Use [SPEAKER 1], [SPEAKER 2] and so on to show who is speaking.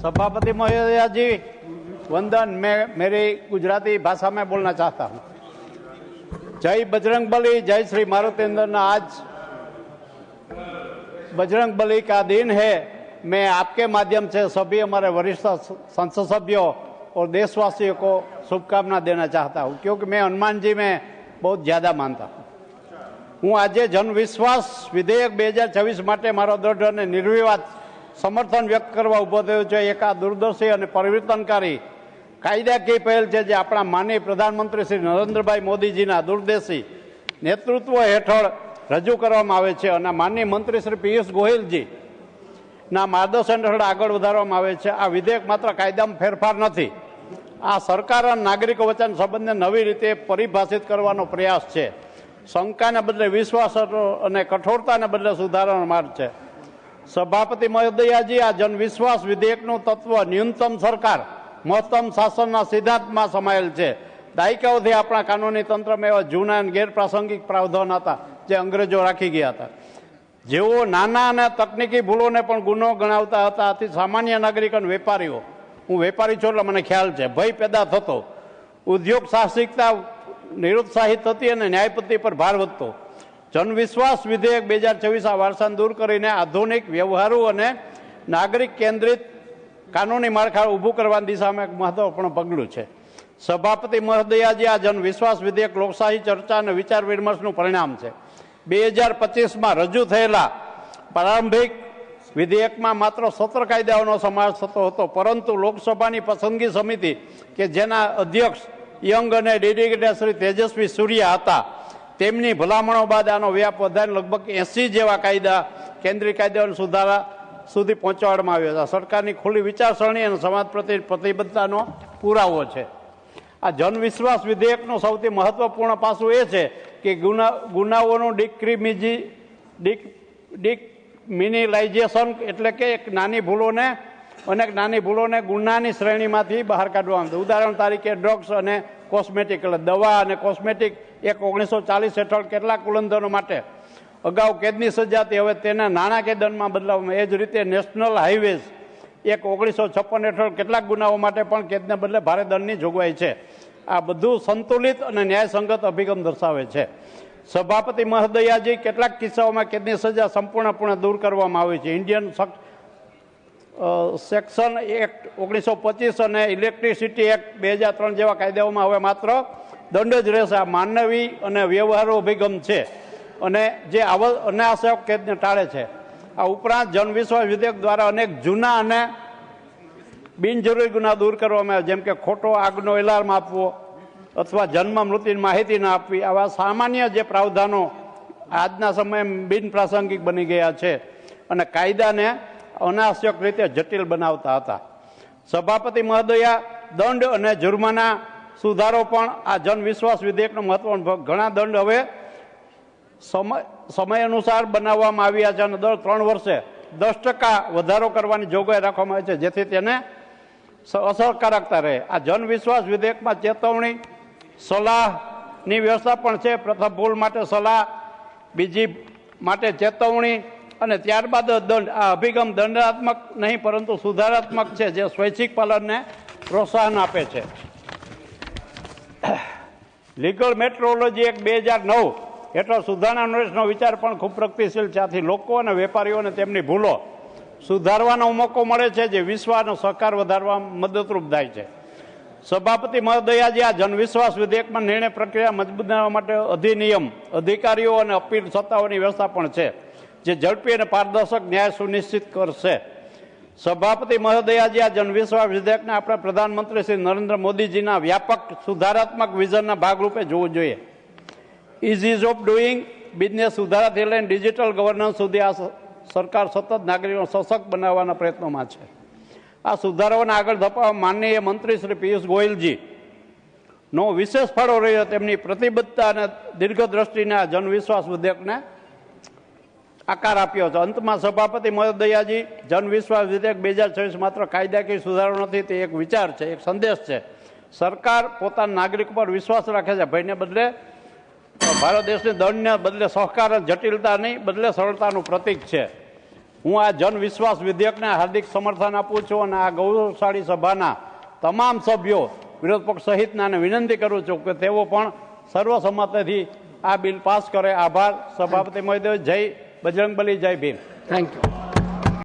[SPEAKER 1] सभापति महोदया जी वंदन। मैं मेरी गुजराती भाषा में बोलना चाहता हूँ। जय बजरंग बली, जय श्री मारुतेंद्र। आज बजरंग बली का दिन है। मैं आपके माध्यम से सभी हमारे वरिष्ठ संसद सभ्यों और देशवासियों को शुभकामना देना चाहता हूँ, क्योंकि मैं हनुमान जी में बहुत ज़्यादा मानता हूँ। હું આજે જનવિશ્વાસ વિધેયક 2024 માટે મારો દૃઢ અને નિર્વિવાદ સમર્થન વ્યક્ત કરવા ઊભો થયો છે। એક આ દૂરદર્શી અને પરિવર્તનકારી કાયદાકીય પહેલ છે, જે આપણા માનનીય પ્રધાનમંત્રી શ્રી નરેન્દ્રભાઈ મોદીજીના દૂરદર્શી નેતૃત્વ હેઠળ રજૂ કરવામાં આવે છે અને માનનીય મંત્રી શ્રી પિયુષ ગોયલજીના માર્ગદર્શન હેઠળ આગળ વધારવામાં આવે છે। આ વિધેયક માત્ર કાયદામાં ફેરફાર નથી, આ સરકાર અને નાગરિકો વચ્ચેના સંબંધને નવી રીતે પરિભાષિત કરવાનો પ્રયાસ છે। શંકાને બદલે વિશ્વાસ અને કઠોરતાને બદલે સુધારાનો માર્ગ છે। સભાપતિ મહોદયાજી, આ જનવિશ્વાસ વિધેયકનું તત્વ ન્યૂનતમ સરકાર મહત્તમ શાસનના સિદ્ધાંતમાં સમાયેલ છે। દાયકાઓથી આપણા કાનૂની તંત્રમાં એવા જૂના અને ગેરપ્રાસંગિક પ્રાવધાન હતા જે અંગ્રેજો રાખી ગયા હતા, જેઓ નાના અને તકનીકી ભૂલોને પણ ગુનો ગણાવતા હતા। આથી સામાન્ય નાગરિક અને વેપારીઓ, હું વેપારી છું એટલે મને ખ્યાલ છે, ભય પેદા થતો, ઉદ્યોગ સાહસિકતા નિરુત્સાહિત થતી અને ન્યાયપદ્ધતિ પર ભાર વધતો। જનવિશ્વાસ વિધેયક 2024 આ વારસાને દૂર કરીને આધુનિક, વ્યવહારુ અને નાગરિક કેન્દ્રિત કાનૂની માળખા ઊભું કરવાની દિશામાં એક મહત્વપૂર્ણ પગલું છે। સભાપતિ મહોદયાજી, આ જનવિશ્વાસ વિધેયક લોકશાહી ચર્ચા અને વિચાર વિમર્શનું પરિણામ છે। 2025માં રજૂ થયેલા પ્રારંભિક વિધેયકમાં માત્ર 17 કાયદાઓનો સમાવેશ થતો હતો, પરંતુ લોકસભાની પસંદગી સમિતિ કે જેના અધ્યક્ષ યંગ અને ડેડિકેટેડ શ્રી તેજસ્વી સૂર્યા હતા, તેમની ભલામણો બાદ આનો વ્યાપ વધારીને લગભગ 80 જેવા કાયદા, કેન્દ્રીય કાયદાઓના સુધારા સુધી પહોંચાડવામાં આવ્યો છે। સરકારની ખુલ્લી વિચારસરણી અને સમાજ પ્રત્યે પ્રતિબદ્ધતાનો પુરાવો છે। આ જનવિશ્વાસ વિધેયકનું સૌથી મહત્વપૂર્ણ પાસું એ છે કે ગુનાઓનું ડિક્રિમિનલાઇઝેશન, એટલે કે અનેક નાની ભૂલોને ગુનાની શ્રેણીમાંથી બહાર કાઢવામાં આવે। ઉદાહરણ તરીકે ડ્રગ્સ અને કોસ્મેટિક, એટલે દવા અને કોસ્મેટિક એક 1940 હેઠળ કેટલાક ઉલ્લંઘનો માટે અગાઉ કેદની સજા હતી, હવે તેને નાણાકીય દંડમાં બદલાવવામાં। એ જ રીતે નેશનલ હાઈવેઝ એક 1956 હેઠળ કેટલાક ગુનાઓ માટે પણ કેદને બદલે ભારે દંડની જોગવાઈ છે। આ બધું સંતુલિત અને ન્યાયસંગત અભિગમ દર્શાવે છે। સભાપતિ મહોદયાજી, કેટલાક કિસ્સાઓમાં કેદની સજા સંપૂર્ણપણે દૂર કરવામાં આવી છે। ઇન્ડિયન સેક્શન એક્ટ 1925 અને ઇલેક્ટ્રિસિટી એક્ટ 2003 જેવા કાયદાઓમાં હવે માત્ર દંડ જ રહેશે। આ માનવી અને વ્યવહારુ અભિગમ છે અને જે અનાવશ્યક કેદને ટાળે છે। આ ઉપરાંત જનવિશ્વાસ વિધેયક દ્વારા અનેક જૂના અને બિનજરૂરી ગુના દૂર કરવામાં આવે, જેમ કે ખોટો આગનો એલાર્મ આપવો અથવા જન્મ મૃત્યુની માહિતી ન આપવી। આવા સામાન્ય જે પ્રાવધાનો આજના સમયે બિનપ્રાસંગિક બની ગયા છે અને કાયદાને અનાવશ્યક રીતે જટિલ બનાવતા હતા। સભાપતિ મહોદયા, દંડ અને જુર્માના સુધારો પણ આ જનવિશ્વાસ વિધેયકનો મહત્વનો ભાગ। ઘણા દંડ હવે સમય અનુસાર બનાવવામાં આવ્યા છે અને દર 3 વર્ષે 10% વધારો કરવાની જોગવાઈ રાખવામાં આવી છે, જેથી તેને અસરકારકતા રહે। આ જનવિશ્વાસ વિધેયકમાં ચેતવણી, સલાહની વ્યવસ્થા પણ છે। પ્રથમ ભૂલ માટે સલાહ, બીજી માટે ચેતવણી અને ત્યારબાદ દંડ। આ અભિગમ દંડાત્મક નહીં પરંતુ સુધારાત્મક છે, જે સ્વૈચ્છિક પાલનને પ્રોત્સાહન આપે છે। લીગલ મેટ્રોલોજી એક્ટ 2009 હેઠળ સુધારણા નોટિસનો વિચાર પણ ખૂબ પ્રગતિશીલ છે। આથી લોકો અને વેપારીઓને તેમની ભૂલો સુધારવાનો મોકો મળે છે, જે વિશ્વાસ અને સહકાર વધારવામાં મદદરૂપ થાય છે। સભાપતિ મહોદયાજી, આ જનવિશ્વાસ વિધેયકમાં નિર્ણય પ્રક્રિયા મજબૂત બનાવવા માટે અધિનિયમ, અધિકારીઓ અને અપીલ સત્તાઓની વ્યવસ્થા પણ છે, જે ઝડપી અને પારદર્શક ન્યાય સુનિશ્ચિત કરશે। સભાપતિ મહોદયાજી, આ જનવિશ્વાસ વિધેયકને આપણે પ્રધાનમંત્રી શ્રી નરેન્દ્ર મોદીજીના વ્યાપક સુધારાત્મક વિઝનના ભાગરૂપે જોવું જોઈએ। ઇઝ ઓફ ડુઈંગ બિઝનેસ સુધારાથી લઈને ડિજિટલ ગવર્નન્સ સુધી આ સરકાર સતત નાગરિકોને સશક્ત બનાવવાના પ્રયત્નોમાં છે। આ સુધારાઓને આગળ ધપાવવા માનનીય મંત્રી શ્રી પિયુષ ગોયલજીનો વિશેષ ફાળો રહ્યો। તેમની પ્રતિબદ્ધતા અને દીર્ઘદ્રષ્ટિને આ જનવિશ્વાસ વિધેયકને આકાર આપ્યો છે। અંતમાં સભાપતિ મહોદયાજી, જનવિશ્વાસ વિધેયક 2024 માત્ર કાયદાકીય સુધારો નથી, તે એક વિચાર છે, એક સંદેશ છે। સરકાર પોતાના નાગરિકો પર વિશ્વાસ રાખે છે, ભયને બદલે ભારત દેશની દંડને બદલે સહકાર અને જટિલતા નહીં બદલે સરળતાનું પ્રતીક છે। હું આ જન વિશ્વાસ વિધેયકને હાર્દિક સમર્થન આપું છું અને આ ગૌરવશાળી સભાના તમામ સભ્યો વિરોધ પક્ષ સહિતનાને વિનંતી કરું છું કે તેઓ પણ સર્વસંમતિથી આ બિલ પાસ કરે. આભાર સભાપતિ મહોદય. જય બજરંગબલી, જય ભીમ.
[SPEAKER 2] Thank you.